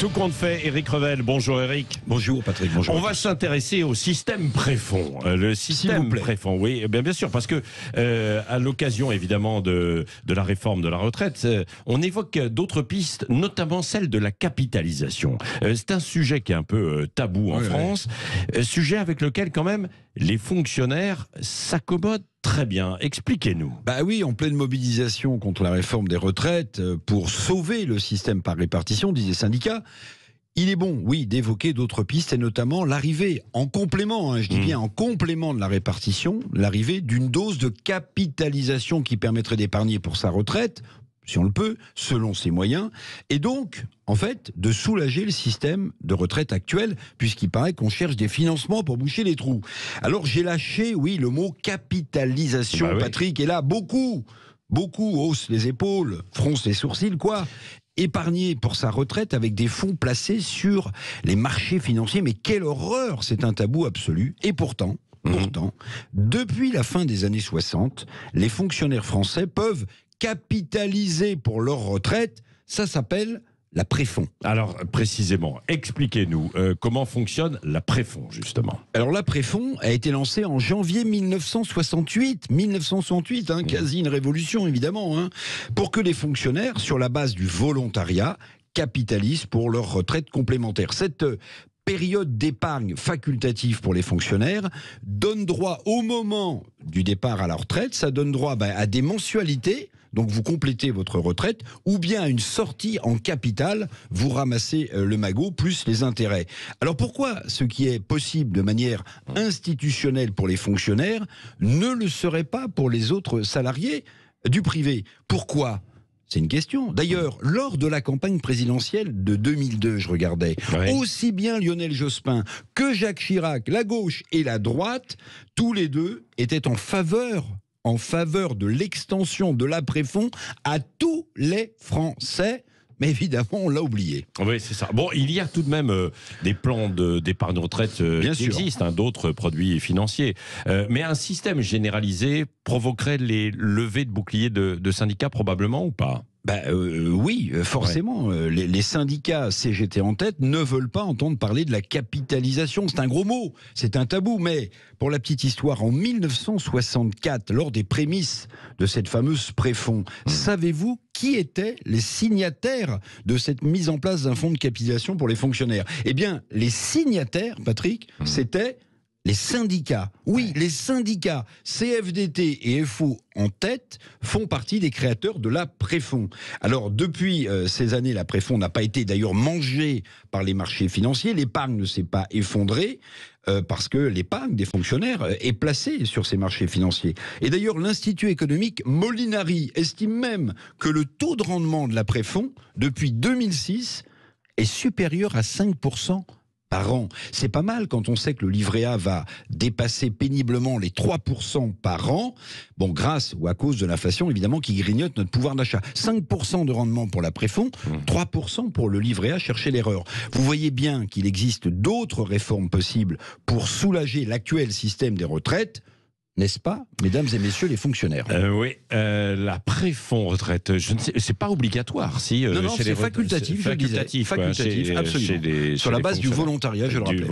Tout compte fait, Éric Revel. Bonjour Éric. Bonjour Patrick, bonjour. On va s'intéresser au système préfonds. Le système préfonds, oui, bien sûr, parce que à l'occasion évidemment de la réforme de la retraite, on évoque d'autres pistes, notamment celle de la capitalisation. C'est un sujet qui est un peu tabou en France, sujet avec lequel quand même les fonctionnaires s'accommodent très bien. Expliquez-nous. Bah oui, en pleine mobilisation contre la réforme des retraites, pour sauver le système par répartition, disent les syndicats, il est bon, oui, d'évoquer d'autres pistes, et notamment l'arrivée, en complément, je dis bien en complément de la répartition, l'arrivée d'une dose de capitalisation qui permettrait d'épargner pour sa retraite, si on le peut, selon ses moyens, et donc, en fait, de soulager le système de retraite actuel, puisqu'il paraît qu'on cherche des financements pour boucher les trous. Alors j'ai lâché, oui, le mot capitalisation, Patrick, et là, beaucoup haussent les épaules, froncent les sourcils, quoi. Épargner pour sa retraite avec des fonds placés sur les marchés financiers, mais quelle horreur, c'est un tabou absolu, et pourtant, depuis la fin des années 60, les fonctionnaires français peuvent capitaliser pour leur retraite. Ça s'appelle la préfond. Alors, précisément, expliquez-nous comment fonctionne la préfond, justement. Alors, la préfond a été lancée en janvier 1968. 1968, quasi une révolution, évidemment, pour que les fonctionnaires, sur la base du volontariat, capitalisent pour leur retraite complémentaire. Cette période d'épargne facultative pour les fonctionnaires donne droit, au moment du départ à la retraite, ça donne droit à des mensualités. Donc vous complétez votre retraite, ou bien à une sortie en capital, vous ramassez le magot plus les intérêts. Alors pourquoi ce qui est possible de manière institutionnelle pour les fonctionnaires ne le serait pas pour les autres salariés du privé? Pourquoi ? C'est une question. D'ailleurs, lors de la campagne présidentielle de 2002, je regardais, aussi bien Lionel Jospin que Jacques Chirac, la gauche et la droite, tous les deux étaient en faveur de l'extension de la préfond à tous les Français. Mais évidemment, on l'a oublié. Oui, c'est ça. Bon, il y a tout de même des plans d'épargne retraite qui existent, d'autres produits financiers. Mais un système généralisé provoquerait les levées de boucliers de syndicats probablement ou pas ? Oui, forcément. Les syndicats, CGT en tête, ne veulent pas entendre parler de la capitalisation. C'est un gros mot, c'est un tabou. Mais pour la petite histoire, en 1964, lors des prémices de cette fameuse préfond, savez-vous qui étaient les signataires de cette mise en place d'un fonds de capitalisation pour les fonctionnaires? Eh bien, les signataires, Patrick, c'était les syndicats. Oui, les syndicats, CFDT et FO en tête, font partie des créateurs de la préfond. Alors, depuis ces années, la préfond n'a pas été d'ailleurs mangée par les marchés financiers. L'épargne ne s'est pas effondrée parce que l'épargne des fonctionnaires est placée sur ces marchés financiers. Et d'ailleurs, l'Institut économique Molinari estime même que le taux de rendement de la préfond, depuis 2006, est supérieur à 5% par an. C'est pas mal quand on sait que le livret A va dépasser péniblement les 3% par an. Bon, grâce ou à cause de l'inflation, évidemment, qui grignote notre pouvoir d'achat. 5% de rendement pour la préfond, 3% pour le livret A, cherchez l'erreur. Vous voyez bien qu'il existe d'autres réformes possibles pour soulager l'actuel système des retraites. N'est-ce pas, mesdames et messieurs les fonctionnaires? Oui, la préfond retraite, je ne sais, c'est pas obligatoire, si. Non, c'est facultatif, facultatif, absolument. Sur la base du volontariat, je le rappelle.